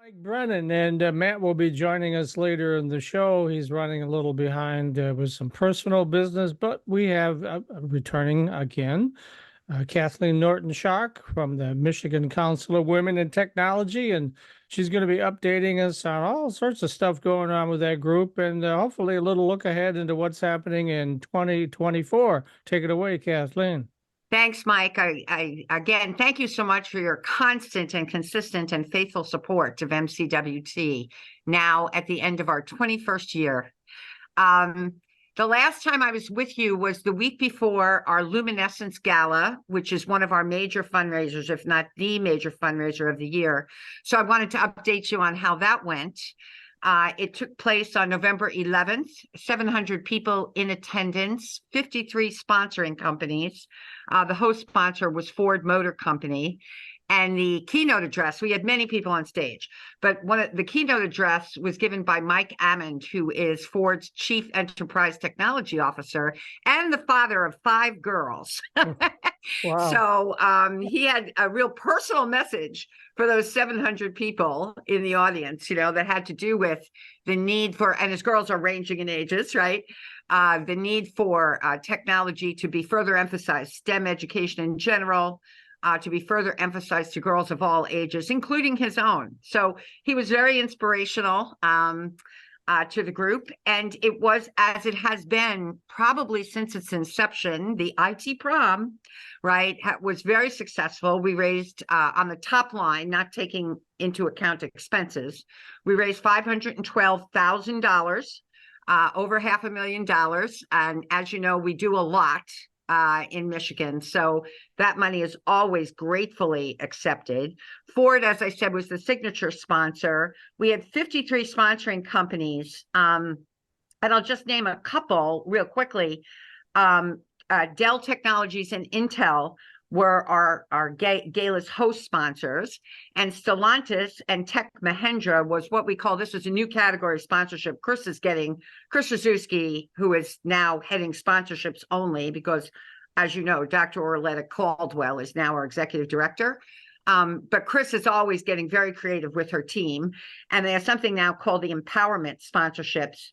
Mike Brennan, and Matt will be joining us later in the show. He's running a little behind with some personal business, but we have returning again Kathleen Norton-Schock from the Michigan Council of Women in Technology, and she's going to be updating us on all sorts of stuff going on with that group, and hopefully a little look ahead into what's happening in 2024. Take it away, Kathleen. Thanks, Mike. I again, thank you so much for your constant and consistent and faithful support of MCWT now at the end of our 21st year. The last time I was with you was the week before our Luminescence Gala, which is one of our major fundraisers, if not the major fundraiser of the year. So I wanted to update you on how that went. It took place on November 11th, 700 people in attendance, 53 sponsoring companies. The host sponsor was Ford Motor Company. And the keynote address, we had many people on stage, but the keynote address was given by Mike Ammond, who is Ford's Chief Enterprise Technology Officer and the father of 5 girls. Wow. So he had a real personal message for those 700 people in the audience, that had to do with the need for, and his girls are ranging in ages, right? The need for technology to be further emphasized, STEM education in general, to be further emphasized to girls of all ages, including his own. So he was very inspirational to the group. And it was, as it has been probably since its inception, the IT prom, right, was very successful. We raised on the top line, not taking into account expenses, we raised $512,000, over $500,000. And as you know, we do a lot in Michigan. So that money is always gratefully accepted. Ford, as I said, was the signature sponsor. We had 53 sponsoring companies. And I'll just name a couple real quickly. Dell Technologies and Intel were our gala's host sponsors, and Stellantis and Tech Mahindra was what we call, this is a new category of sponsorship. Chris Oszewski, who is now heading sponsorships only, because as you know, Dr. Orletta Caldwell is now our executive director. But Chris is always getting very creative with her team, and they have something now called the empowerment sponsorships.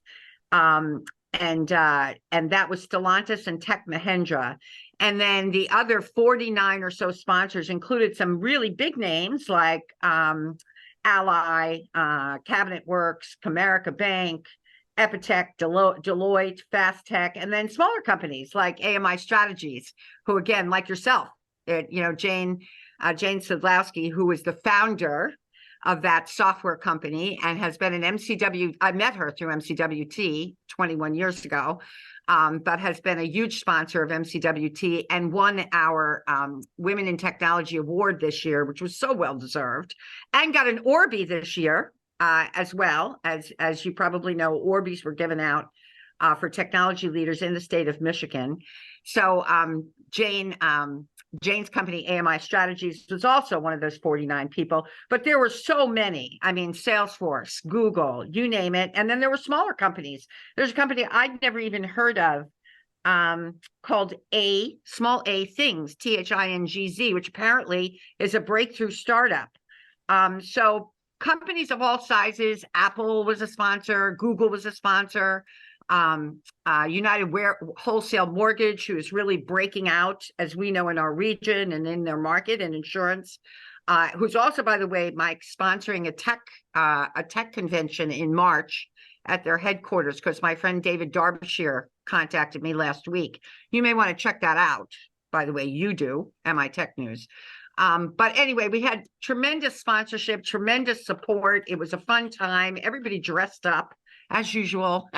And that was Stellantis and Tech Mahindra. And then the other 49 or so sponsors included some really big names like Ally, Cabinet Works, Comerica Bank, Epitech, Deloitte, Fast Tech, and then smaller companies like AMI Strategies, who again, like yourself, Jane Sadlowski, who was the founder of that software company and has been an MCW. I met her through MCWT 21 years ago, but has been a huge sponsor of MCWT and won our Women in Technology Award this year, which was so well deserved, and got an Orby this year as well. As you probably know, Orbies were given out for technology leaders in the state of Michigan. So Jane's company, AMI Strategies, was also one of those 49 people, but there were so many. I mean, Salesforce, Google, you name it. And then there were smaller companies. There's a company I'd never even heard of called Small A Things, THINGZ, which apparently is a breakthrough startup. So companies of all sizes, Apple was a sponsor, Google was a sponsor, United Wholesale Mortgage, who is really breaking out, as we know, in our region and in their market and insurance, who's also, by the way, Mike, sponsoring a tech convention in March at their headquarters, because my friend David Derbyshire contacted me last week. You may want to check that out. By the way, you do, MITech News. But anyway, we had tremendous sponsorship, tremendous support. It was a fun time. Everybody dressed up as usual.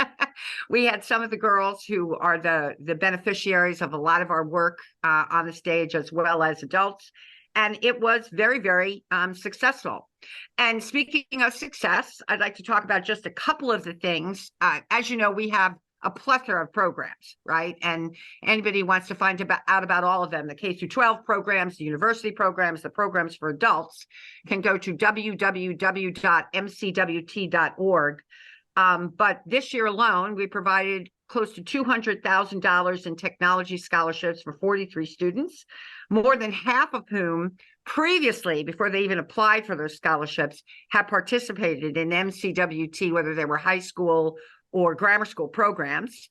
We had some of the girls who are the beneficiaries of a lot of our work on the stage, as well as adults. And it was very, very successful. And speaking of success, I'd like to talk about just a couple of the things. As you know, we have a plethora of programs, right? And anybody wants to find out about all of them, the K through 12 programs, the university programs, the programs for adults, can go to www.mcwt.org. But this year alone, we provided close to $200,000 in technology scholarships for 43 students, more than half of whom previously, before they even applied for those scholarships, have participated in MCWT, whether they were high school or grammar school programs,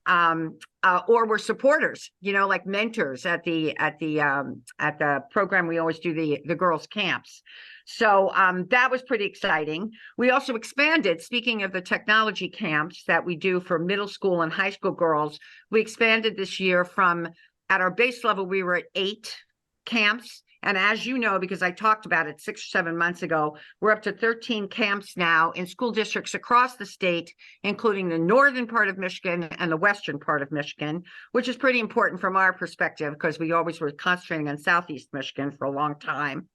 or were supporters, like mentors at the program. We always do the girls' camps. So that was pretty exciting. We also expanded, speaking of the technology camps that we do for middle school and high school girls, we expanded this year from, at our base level, we were at 8 camps. And as you know, because I talked about it 6 or 7 months ago, we're up to 13 camps now in school districts across the state, including the northern part of Michigan and the western part of Michigan, which is pretty important from our perspective because we always were concentrating on Southeast Michigan for a long time.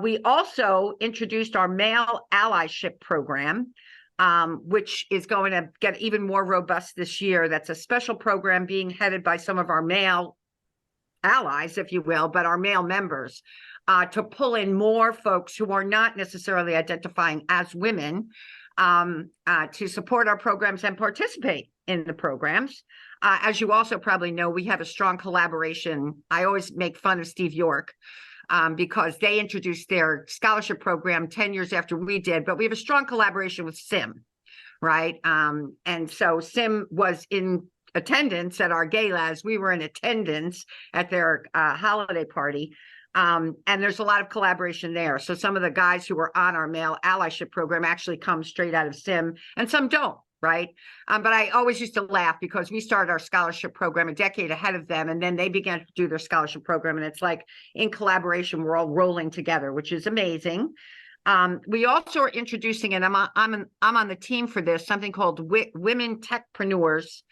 We also introduced our male allyship program, which is going to get even more robust this year. That's a special program being headed by some of our male allies, if you will, but our male members, to pull in more folks who are not necessarily identifying as women, to support our programs and participate in the programs. As you also probably know, we have a strong collaboration. I always make fun of Steve York because they introduced their scholarship program 10 years after we did, but we have a strong collaboration with SIM, right? And so SIM was in attendance at our galas. We were in attendance at their holiday party. And there's a lot of collaboration there. So some of the guys who were on our male allyship program actually come straight out of SIM, and some don't, right? But I always used to laugh because we started our scholarship program a decade ahead of them, and then they began to do their scholarship program. And it's like in collaboration, we're all rolling together, which is amazing. We also are introducing, and I'm on the team for this, something called Women Techpreneurs,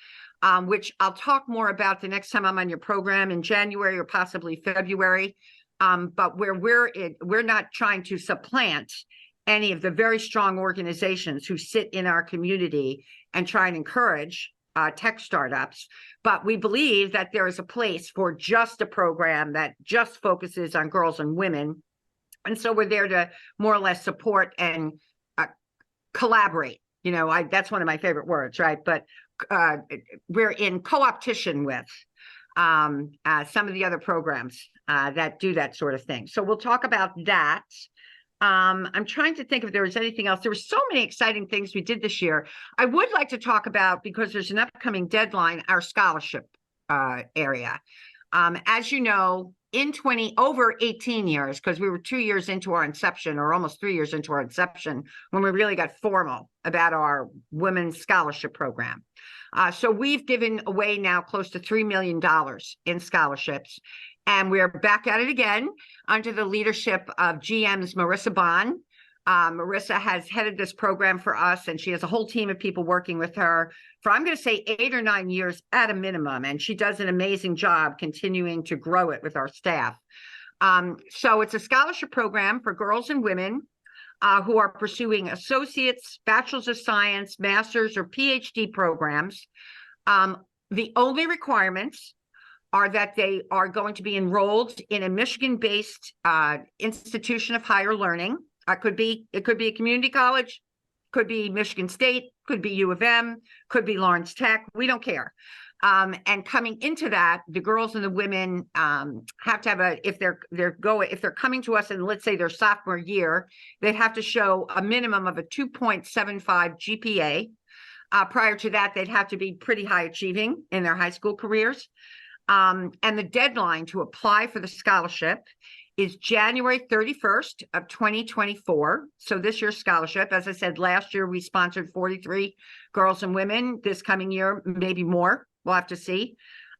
which I'll talk more about the next time I'm on your program in January or possibly February. But where we're not trying to supplant any of the very strong organizations who sit in our community and try and encourage tech startups. But we believe that there is a place for just a program that just focuses on girls and women. And so we're there to more or less support and collaborate. That's one of my favorite words, right? But we're in co-opetition with some of the other programs that do that sort of thing. So we'll talk about that. I'm trying to think if there was anything else. There were so many exciting things we did this year. I would like to talk about, because there's an upcoming deadline, our scholarship area. As you know, in over 18 years, because we were 2 years into our inception, or almost 3 years into our inception, when we really got formal about our women's scholarship program. So we've given away now close to $3 million in scholarships. And we're back at it again under the leadership of GM's Marissa Bond. Marissa has headed this program for us, and she has a whole team of people working with her for, I'm going to say, 8 or 9 years at a minimum. And she does an amazing job continuing to grow it with our staff. So it's a scholarship program for girls and women who are pursuing associates, bachelor's of science, master's, or PhD programs. The only requirements are that they are going to be enrolled in a Michigan-based institution of higher learning. It could be a community college, could be Michigan State, could be U of M, could be Lawrence Tech. We don't care. And coming into that, the girls and the women have to have if they're coming to us and let's say their sophomore year, they'd have to show a minimum of a 2.75 GPA. Prior to that, they'd have to be pretty high achieving in their high school careers. And the deadline to apply for the scholarship is January 31st of 2024. So this year's scholarship, as I said, last year we sponsored 43 girls and women. This coming year, maybe more. We'll have to see.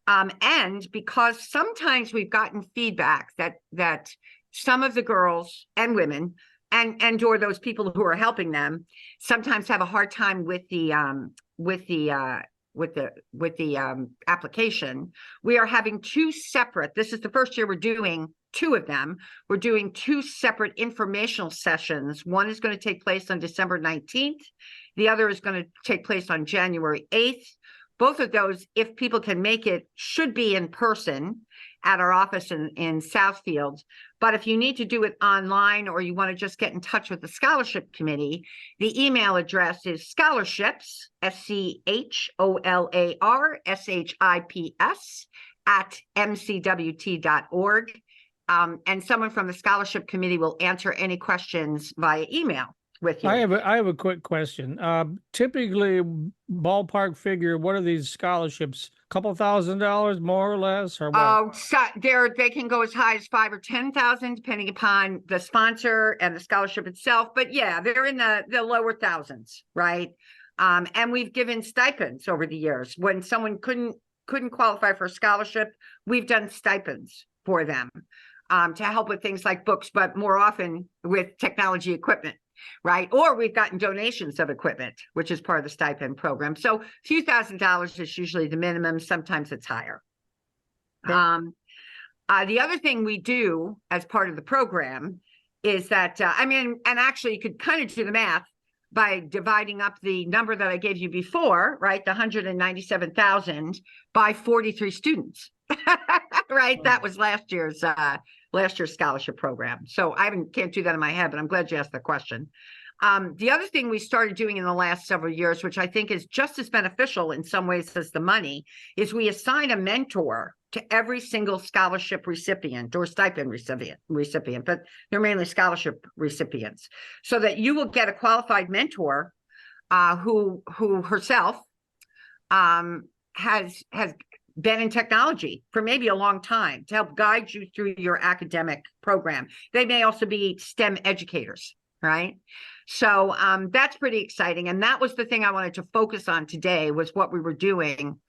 And because sometimes we've gotten feedback that some of the girls and women and or those people who are helping them sometimes have a hard time with the application. We are having 2 separate, this is the first year we're doing 2 of them. We're doing 2 separate informational sessions. One is going to take place on December 19th. The other is going to take place on January 8th. Both of those, if people can make it, should be in person at our office in Southfield. But if you need to do it online or you want to just get in touch with the scholarship committee, the email address is scholarships, SCHOLARSHIPS @ MCWT.org. And someone from the scholarship committee will answer any questions via email with you. I have a quick question. Typically, ballpark figure, what are these scholarships? A couple $1,000 more or less, or what? Oh, so they can go as high as 5 or 10,000, depending upon the sponsor and the scholarship itself. But yeah, they're in the lower thousands, right? And we've given stipends over the years. When someone couldn't qualify for a scholarship, we've done stipends for them to help with things like books, but more often with technology equipment, right? Or we've gotten donations of equipment, which is part of the stipend program. So a few $1,000s is usually the minimum. Sometimes it's higher. Okay. The other thing we do as part of the program is that, and actually you could kind of do the math by dividing up the number that I gave you before, right? The 197,000 by 43 students, right? That was last year's scholarship program. So can't do that in my head, but I'm glad you asked the question. The other thing we started doing in the last several years, which I think is just as beneficial in some ways as the money, is we assign a mentor to every single scholarship recipient or stipend recipient, but they're mainly scholarship recipients, so that you will get a qualified mentor who herself has been in technology for maybe a long time to help guide you through your academic program. They may also be STEM educators, right? So that's pretty exciting. And that was the thing I wanted to focus on today, was what we were doing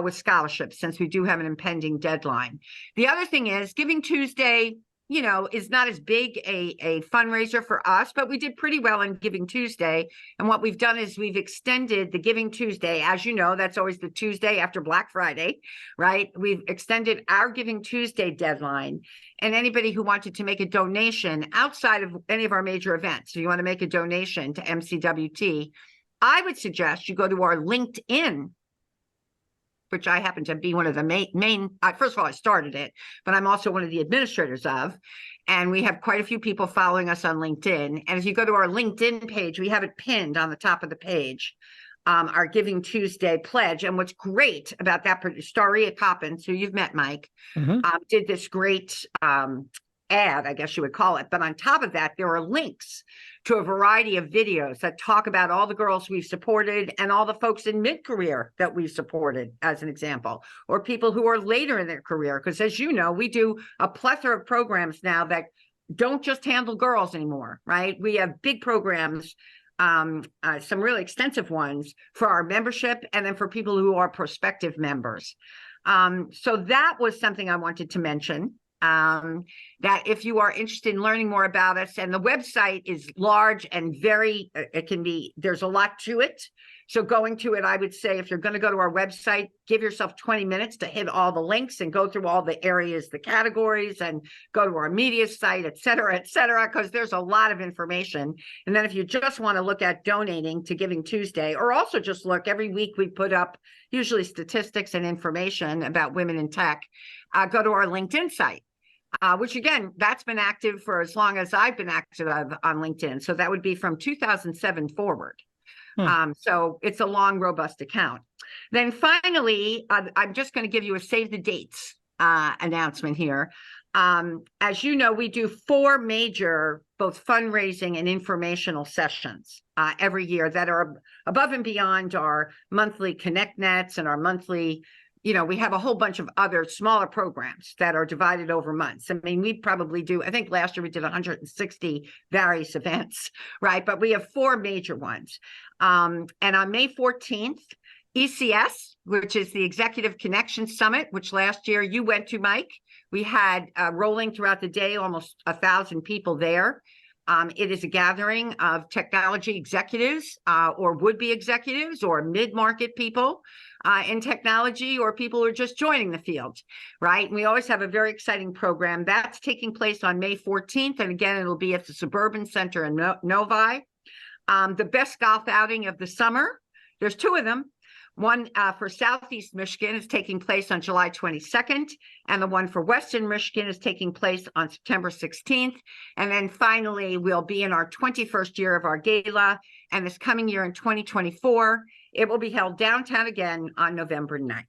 with scholarships, since we do have an impending deadline. The other thing is Giving Tuesday, is not as big a fundraiser for us, but we did pretty well on Giving Tuesday. And what we've done is we've extended the Giving Tuesday. As you know, that's always the Tuesday after Black Friday, right? We've extended our Giving Tuesday deadline. And anybody who wanted to make a donation outside of any of our major events, if you want to make a donation to MCWT, I would suggest you go to our LinkedIn, which I happen to be one of the main first of all, I started it, but I'm also one of the administrators of, and we have quite a few people following us on LinkedIn. And if you go to our LinkedIn page, we have it pinned on the top of the page, our Giving Tuesday pledge. And what's great about that, Staria Coppins, who you've met, Mike, did this great ad, I guess you would call it. But on top of that, there are links to a variety of videos that talk about all the girls we've supported and all the folks in mid-career that we've supported, as an example, or people who are later in their career. Because as you know, we do a plethora of programs now that don't just handle girls anymore, right? We have big programs, some really extensive ones for our membership, and then for people who are prospective members. So that was something I wanted to mention. That if you are interested in learning more about us, and the website is large and there's a lot to it. So going to it, I would say, if you're going to go to our website, give yourself 20 minutes to hit all the links and go through all the areas, the categories, and go to our media site, et cetera, because there's a lot of information. And then if you just want to look at donating to Giving Tuesday, or also just look, every week we put up usually statistics and information about women in tech, go to our LinkedIn site. Which again, that's been active for as long as I've been active on LinkedIn. So that would be from 2007 forward. So it's a long, robust account. Then finally, I'm just going to give you a save the dates announcement here. As you know, we do 4 major, both fundraising and informational sessions every year that are above and beyond our monthly Connect Nets and our monthly, we have a whole bunch of other smaller programs that are divided over months. I mean, we probably do, I think last year we did 160 various events, right? But we have 4 major ones. And on May 14th, ECS, which is the Executive Connection Summit, which last year you went to, Mike. We had rolling throughout the day, almost 1,000 people there. It is a gathering of technology executives or would-be executives or mid-market people in technology, or people who are just joining the field, right? And we always have a very exciting program. That's taking place on May 14th. And again, it'll be at the Suburban Center in Novi. The best golf outing of the summer, there's 2 of them. One for Southeast Michigan is taking place on July 22nd, and the one for Western Michigan is taking place on September 16th. And then finally, we'll be in our 21st year of our gala, and this coming year in 2024, it will be held downtown again on November 9th.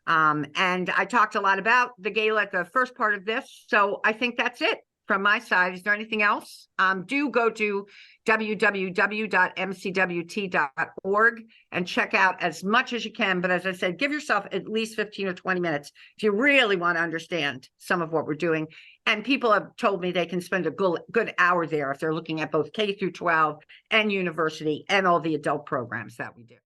And I talked a lot about the gala at the first part of this. So I think that's it from my side. Is there anything else? Do go to www.mcwt.org and check out as much as you can. But as I said, give yourself at least 15 or 20 minutes if you really want to understand some of what we're doing. And people have told me they can spend a good hour there if they're looking at both K through 12 and university and all the adult programs that we do.